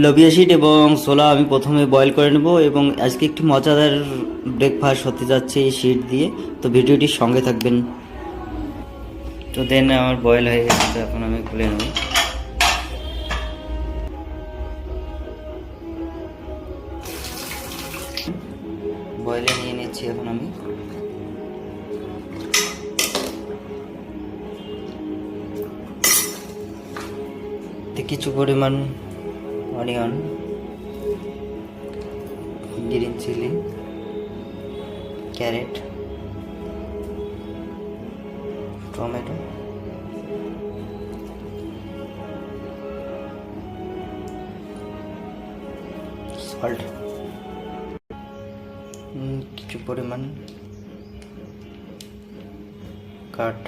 Lobia sheet এবং ছোলা আমি প্রথমে বয়েল করে নেব এবং আজকে একটি মজাদার ব্রেকফাস্ট হতে যাচ্ছে এই শিট দিয়ে। তো ভিডিওটির সঙ্গে থাকবেন। তো দেন আমার বয়েল হয়ে গেছে, তো এখন আমি খুলে নেব। বয়েলে নিয়ে নিচ্ছি এখন আমি। কিছু পরিমাণ onion, green chilli, carrot, tomato, salt, কিছু পরিমাণ কাঠ,